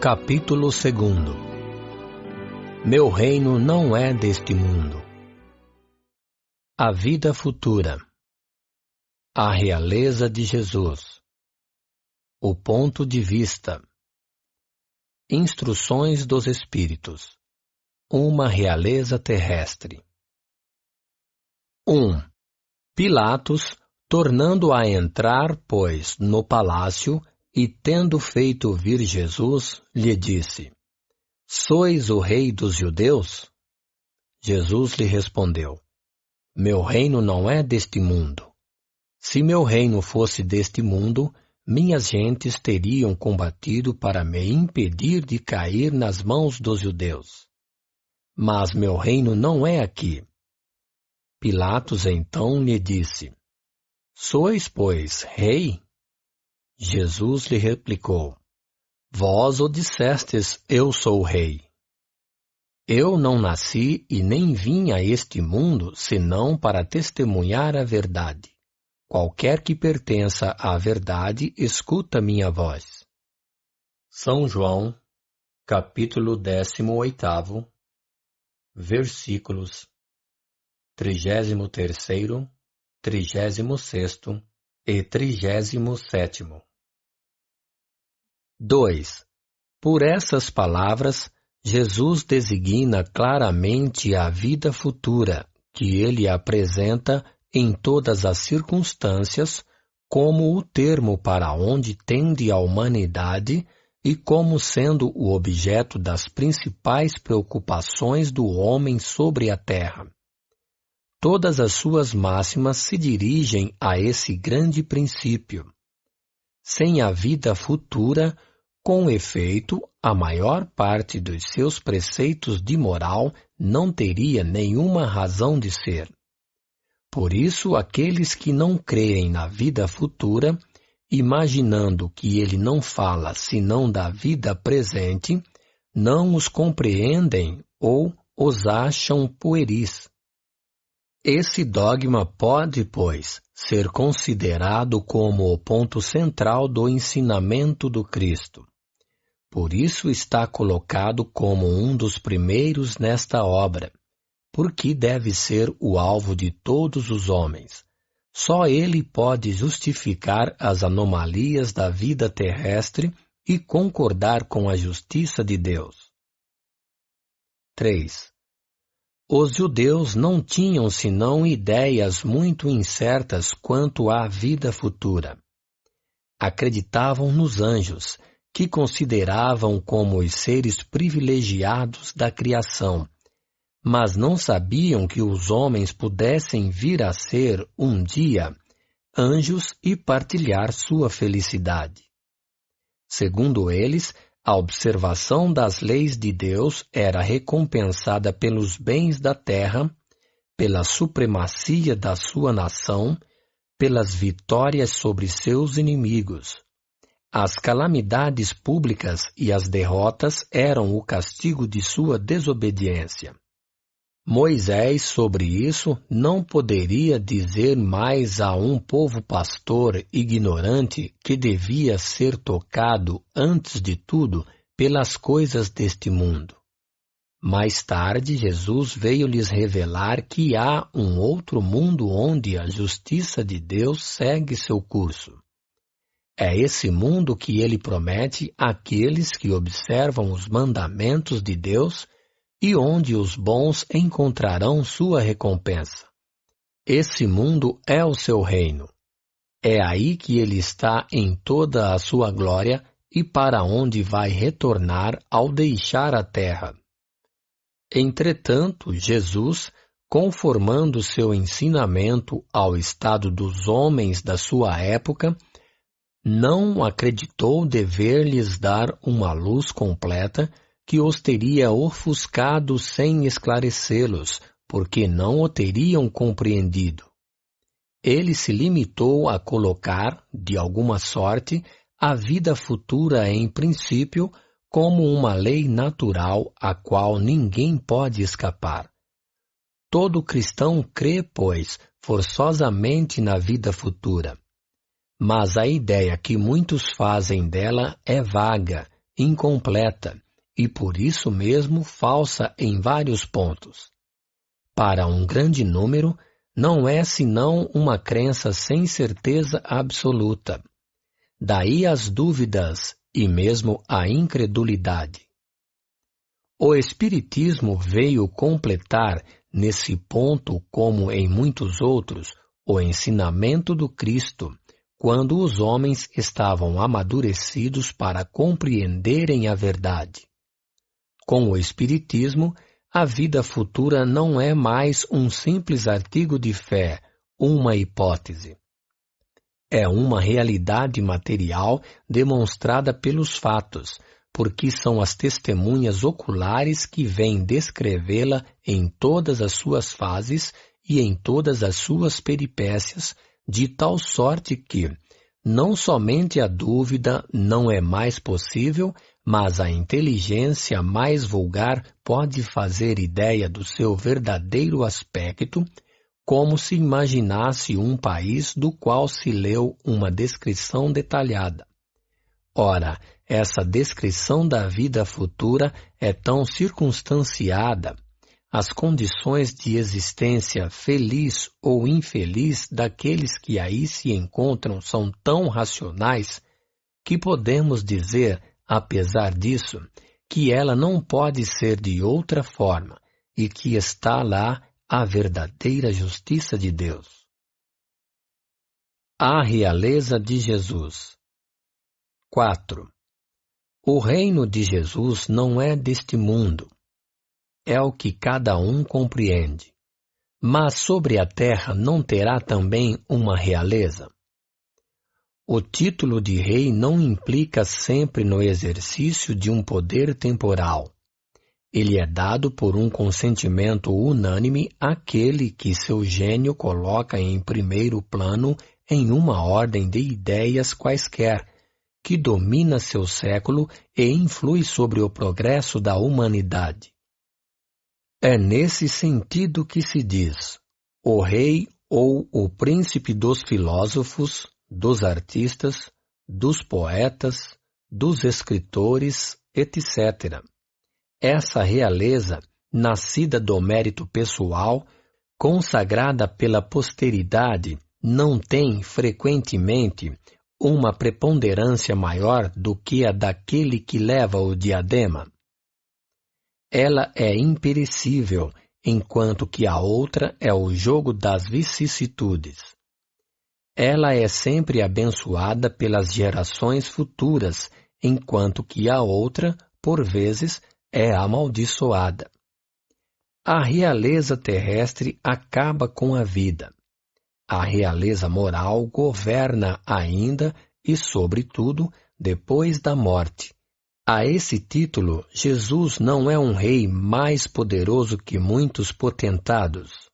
Capítulo 2. Meu reino não é deste mundo. A vida futura. A realeza de Jesus. O ponto de vista. Instruções dos Espíritos. Uma realeza terrestre. 1. Pilatos, tornando a entrar, pois, no palácio, e tendo feito vir Jesus, lhe disse: Sois o rei dos judeus? Jesus lhe respondeu: Meu reino não é deste mundo. Se meu reino fosse deste mundo, minhas gentes teriam combatido para me impedir de cair nas mãos dos judeus. Mas meu reino não é aqui. Pilatos então lhe disse: Sois, pois, rei? Jesus lhe replicou: Vós o dissestes, eu sou o rei. Eu não nasci e nem vim a este mundo senão para testemunhar a verdade. Qualquer que pertença à verdade, escuta minha voz. São João, capítulo 18, versículos 33º, 36º e 37º. 2. Por essas palavras, Jesus designa claramente a vida futura, que ele apresenta em todas as circunstâncias como o termo para onde tende a humanidade e como sendo o objeto das principais preocupações do homem sobre a terra. Todas as suas máximas se dirigem a esse grande princípio. Sem a vida futura, com efeito, a maior parte dos seus preceitos de moral não teria nenhuma razão de ser. Por isso, aqueles que não creem na vida futura, imaginando que ele não fala senão da vida presente, não os compreendem ou os acham pueris. Esse dogma pode, pois, ser considerado como o ponto central do ensinamento do Cristo. Por isso está colocado como um dos primeiros nesta obra, porque deve ser o alvo de todos os homens. Só ele pode justificar as anomalias da vida terrestre e concordar com a justiça de Deus. 3. Os judeus não tinham senão ideias muito incertas quanto à vida futura. Acreditavam nos anjos, que consideravam como os seres privilegiados da criação, mas não sabiam que os homens pudessem vir a ser, um dia, anjos e partilhar sua felicidade. Segundo eles, a observação das leis de Deus era recompensada pelos bens da terra, pela supremacia da sua nação, pelas vitórias sobre seus inimigos. As calamidades públicas e as derrotas eram o castigo de sua desobediência. Moisés, sobre isso, não poderia dizer mais a um povo pastor ignorante que devia ser tocado, antes de tudo, pelas coisas deste mundo. Mais tarde, Jesus veio lhes revelar que há um outro mundo onde a justiça de Deus segue seu curso. É esse mundo que ele promete àqueles que observam os mandamentos de Deus e onde os bons encontrarão sua recompensa. Esse mundo é o seu reino. É aí que ele está em toda a sua glória e para onde vai retornar ao deixar a terra. Entretanto, Jesus, conformando seu ensinamento ao estado dos homens da sua época, não acreditou dever-lhes dar uma luz completa que os teria ofuscado sem esclarecê-los, porque não o teriam compreendido. Ele se limitou a colocar, de alguma sorte, a vida futura em princípio como uma lei natural a qual ninguém pode escapar. Todo cristão crê, pois, forçosamente na vida futura. Mas a ideia que muitos fazem dela é vaga, incompleta e por isso mesmo falsa em vários pontos. Para um grande número, não é senão uma crença sem certeza absoluta. Daí as dúvidas e mesmo a incredulidade. O Espiritismo veio completar, nesse ponto como em muitos outros, o ensinamento do Cristo, quando os homens estavam amadurecidos para compreenderem a verdade. Com o Espiritismo, a vida futura não é mais um simples artigo de fé, uma hipótese. É uma realidade material demonstrada pelos fatos, porque são as testemunhas oculares que vêm descrevê-la em todas as suas fases e em todas as suas peripécias, de tal sorte que, não somente a dúvida não é mais possível, mas a inteligência mais vulgar pode fazer ideia do seu verdadeiro aspecto, como se imaginasse um país do qual se leu uma descrição detalhada. Ora, essa descrição da vida futura é tão circunstanciada, as condições de existência feliz ou infeliz daqueles que aí se encontram são tão racionais, que podemos dizer, apesar disso, que ela não pode ser de outra forma e que está lá a verdadeira justiça de Deus. A realeza de Jesus. 4. O reino de Jesus não é deste mundo. É o que cada um compreende. Mas sobre a terra não terá também uma realeza? O título de rei não implica sempre no exercício de um poder temporal. Ele é dado por um consentimento unânime àquele que seu gênio coloca em primeiro plano em uma ordem de ideias quaisquer, que domina seu século e influi sobre o progresso da humanidade. É nesse sentido que se diz, o rei ou o príncipe dos filósofos, dos artistas, dos poetas, dos escritores, etc. Essa realeza, nascida do mérito pessoal, consagrada pela posteridade, não tem, frequentemente, uma preponderância maior do que a daquele que leva o diadema. Ela é imperecível, enquanto que a outra é o jogo das vicissitudes. Ela é sempre abençoada pelas gerações futuras, enquanto que a outra, por vezes, é amaldiçoada. A realeza terrestre acaba com a vida. A realeza moral governa ainda e, sobretudo, depois da morte. A esse título, Jesus não é um rei mais poderoso que muitos potentados.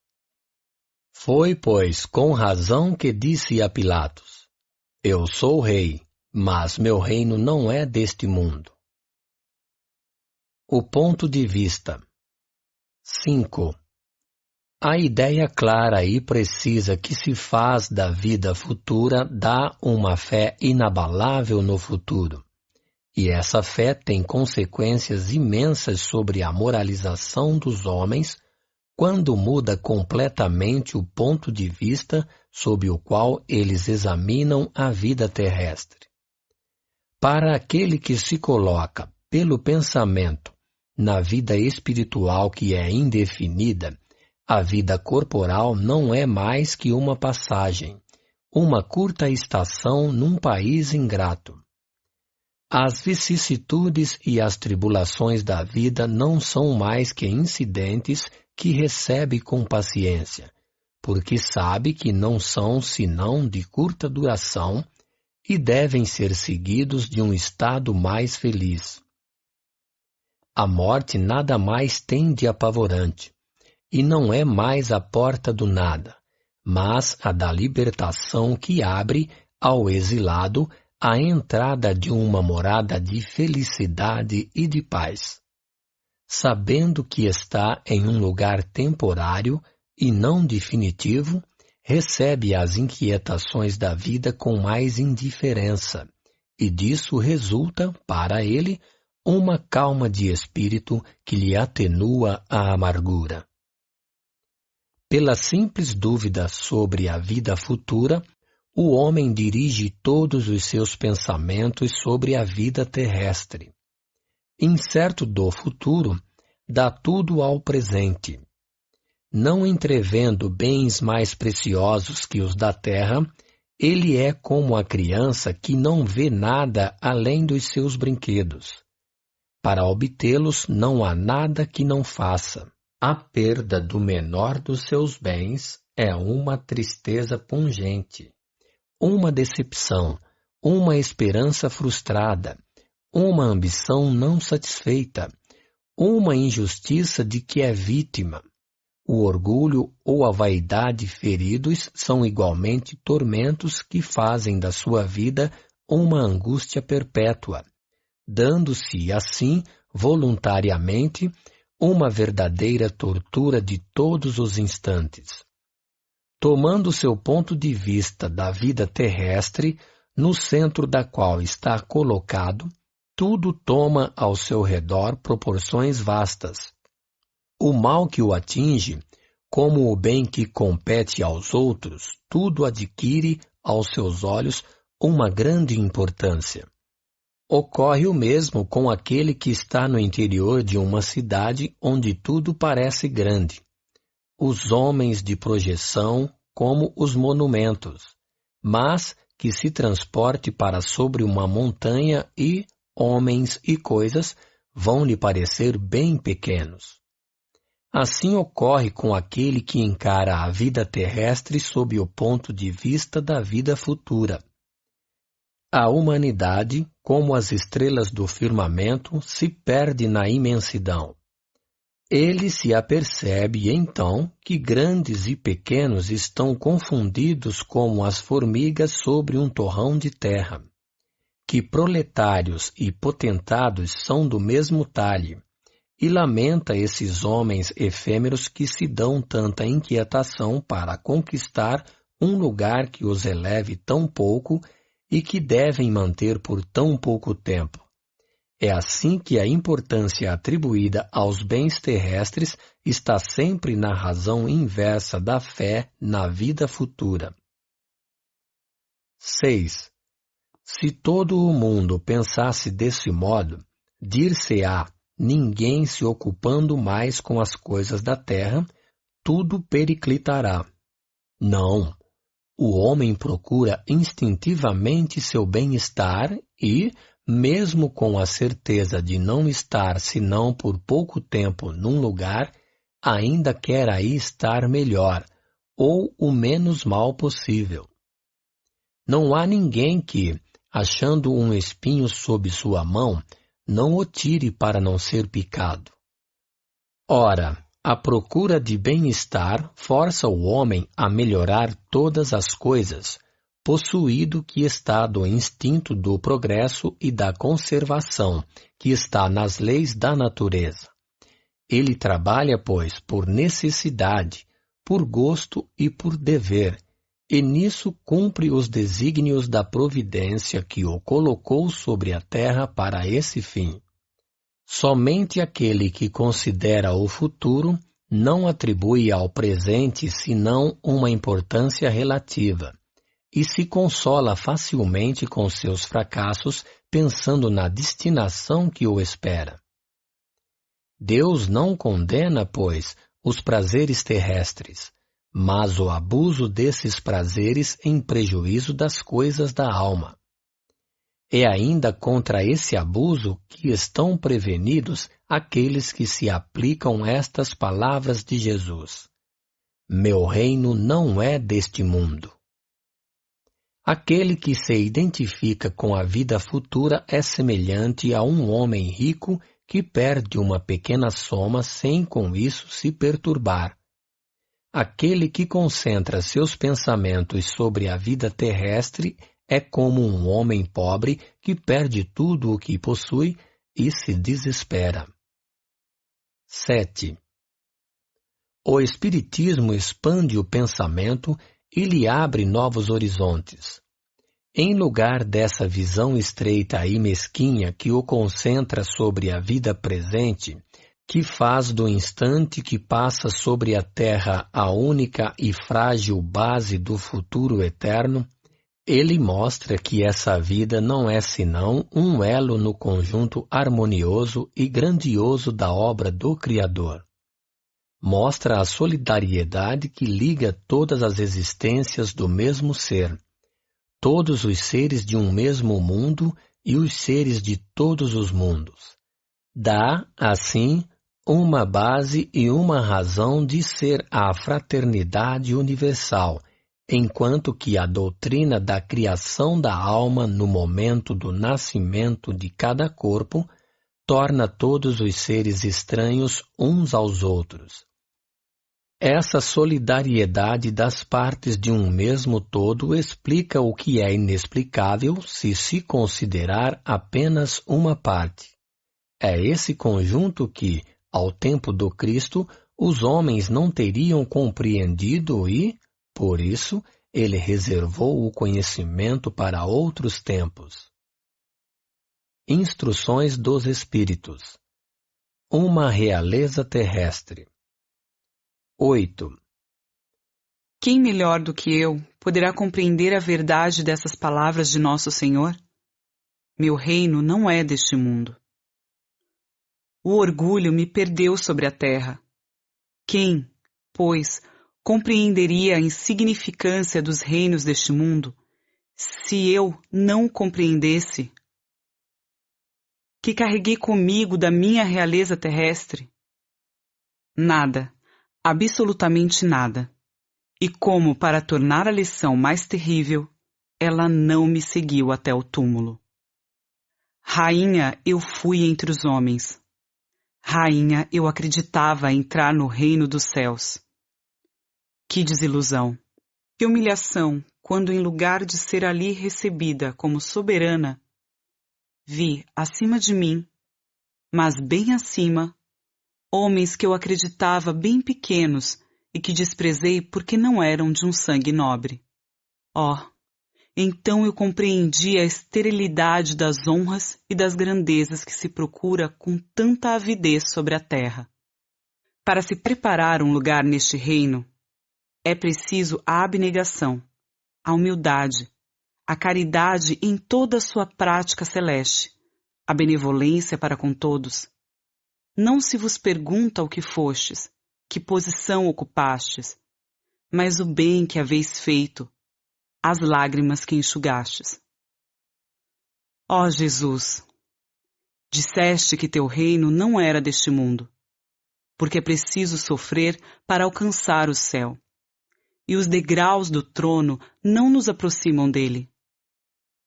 Foi, pois, com razão que disse a Pilatos: Eu sou rei, mas meu reino não é deste mundo. O ponto de vista. 5. A ideia clara e precisa que se faz da vida futura dá uma fé inabalável no futuro. E essa fé tem consequências imensas sobre a moralização dos homens quando muda completamente o ponto de vista sob o qual eles examinam a vida terrestre. Para aquele que se coloca, pelo pensamento, na vida espiritual que é indefinida, a vida corporal não é mais que uma passagem, uma curta estação num país ingrato. As vicissitudes e as tribulações da vida não são mais que incidentes que recebe com paciência, porque sabe que não são senão de curta duração e devem ser seguidos de um estado mais feliz. A morte nada mais tem de apavorante, e não é mais a porta do nada, mas a da libertação que abre ao exilado a entrada de uma morada de felicidade e de paz. Sabendo que está em um lugar temporário e não definitivo, recebe as inquietações da vida com mais indiferença, e disso resulta, para ele, uma calma de espírito que lhe atenua a amargura. Pela simples dúvida sobre a vida futura, o homem dirige todos os seus pensamentos sobre a vida terrestre. Incerto do futuro, dá tudo ao presente. Não entrevendo bens mais preciosos que os da terra, ele é como a criança que não vê nada além dos seus brinquedos. Para obtê-los não há nada que não faça. A perda do menor dos seus bens é uma tristeza pungente, uma decepção, uma esperança frustrada, uma ambição não satisfeita, uma injustiça de que é vítima. O orgulho ou a vaidade feridos são igualmente tormentos que fazem da sua vida uma angústia perpétua, dando-se, assim, voluntariamente, uma verdadeira tortura de todos os instantes. Tomando seu ponto de vista da vida terrestre, no centro da qual está colocado, tudo toma ao seu redor proporções vastas. O mal que o atinge, como o bem que compete aos outros, tudo adquire, aos seus olhos, uma grande importância. Ocorre o mesmo com aquele que está no interior de uma cidade onde tudo parece grande. Os homens de projeção como os monumentos, mas que se transporte para sobre uma montanha e homens e coisas vão lhe parecer bem pequenos. Assim ocorre com aquele que encara a vida terrestre sob o ponto de vista da vida futura. A humanidade, como as estrelas do firmamento, se perde na imensidão. Ele se apercebe, então, que grandes e pequenos estão confundidos como as formigas sobre um torrão de terra, que proletários e potentados são do mesmo talhe, e lamenta esses homens efêmeros que se dão tanta inquietação para conquistar um lugar que os eleve tão pouco e que devem manter por tão pouco tempo. É assim que a importância atribuída aos bens terrestres está sempre na razão inversa da fé na vida futura. 6. Se todo o mundo pensasse desse modo, dir-se-á, ninguém se ocupando mais com as coisas da terra, tudo periclitará. Não. O homem procura instintivamente seu bem-estar e, mesmo com a certeza de não estar senão por pouco tempo num lugar, ainda quer aí estar melhor, ou o menos mal possível. Não há ninguém que, achando um espinho sob sua mão, não o tire para não ser picado. Ora, a procura de bem-estar força o homem a melhorar todas as coisas, possuído que está do instinto do progresso e da conservação, que está nas leis da natureza. Ele trabalha, pois, por necessidade, por gosto e por dever, e nisso cumpre os desígnios da providência que o colocou sobre a terra para esse fim. Somente aquele que considera o futuro não atribui ao presente senão uma importância relativa, e se consola facilmente com seus fracassos pensando na destinação que o espera. Deus não condena, pois, os prazeres terrestres, mas o abuso desses prazeres em prejuízo das coisas da alma. É ainda contra esse abuso que estão prevenidos aqueles que se aplicam estas palavras de Jesus: Meu reino não é deste mundo. Aquele que se identifica com a vida futura é semelhante a um homem rico que perde uma pequena soma sem com isso se perturbar. Aquele que concentra seus pensamentos sobre a vida terrestre é como um homem pobre que perde tudo o que possui e se desespera. 7. O Espiritismo expande o pensamento e lhe abre novos horizontes. Em lugar dessa visão estreita e mesquinha que o concentra sobre a vida presente, que faz do instante que passa sobre a Terra a única e frágil base do futuro eterno, ele mostra que essa vida não é senão um elo no conjunto harmonioso e grandioso da obra do Criador. Mostra a solidariedade que liga todas as existências do mesmo ser, todos os seres de um mesmo mundo e os seres de todos os mundos. Dá, assim, uma base e uma razão de ser a fraternidade universal, enquanto que a doutrina da criação da alma no momento do nascimento de cada corpo torna todos os seres estranhos uns aos outros. Essa solidariedade das partes de um mesmo todo explica o que é inexplicável se se considerar apenas uma parte. É esse conjunto que, ao tempo do Cristo, os homens não teriam compreendido e, por isso, ele reservou o conhecimento para outros tempos. Instruções dos Espíritos. Uma realeza terrestre. 8. Quem melhor do que eu poderá compreender a verdade dessas palavras de Nosso Senhor? Meu reino não é deste mundo. O orgulho me perdeu sobre a terra. Quem, pois, compreenderia a insignificância dos reinos deste mundo, se eu não o compreendesse? Que carreguei comigo da minha realeza terrestre? Nada, absolutamente nada. E como para tornar a lição mais terrível, ela não me seguiu até o túmulo. Rainha eu fui entre os homens. Rainha eu acreditava entrar no reino dos céus. Que desilusão! Que humilhação, quando em lugar de ser ali recebida como soberana, vi acima de mim, mas bem acima, homens que eu acreditava bem pequenos e que desprezei porque não eram de um sangue nobre. Oh, então eu compreendi a esterilidade das honras e das grandezas que se procura com tanta avidez sobre a terra. Para se preparar um lugar neste reino, é preciso a abnegação, a humildade, a caridade em toda a sua prática celeste, a benevolência para com todos. Não se vos pergunta o que fostes, que posição ocupastes, mas o bem que haveis feito, as lágrimas que enxugastes. Ó Jesus, disseste que teu reino não era deste mundo, porque é preciso sofrer para alcançar o céu, e os degraus do trono não nos aproximam dele.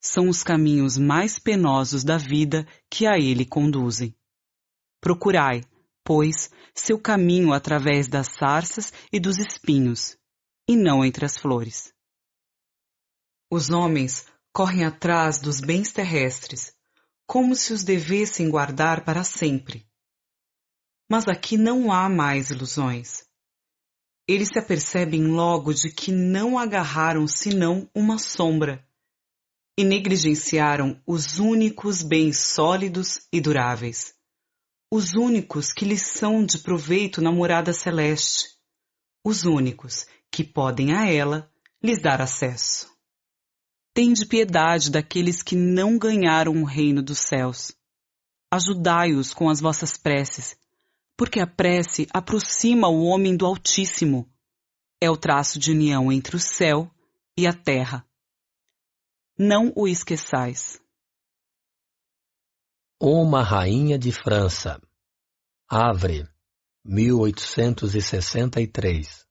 São os caminhos mais penosos da vida que a ele conduzem. Procurai, pois, seu caminho através das sarças e dos espinhos, e não entre as flores. Os homens correm atrás dos bens terrestres, como se os devessem guardar para sempre. Mas aqui não há mais ilusões. Eles se apercebem logo de que não agarraram senão uma sombra, e negligenciaram os únicos bens sólidos e duráveis, os únicos que lhes são de proveito na morada celeste, os únicos que podem a ela lhes dar acesso. Tende piedade daqueles que não ganharam o reino dos céus. Ajudai-os com as vossas preces, porque a prece aproxima o homem do Altíssimo. É o traço de união entre o céu e a terra. Não o esqueçais. Uma rainha de França. Havre, 1863.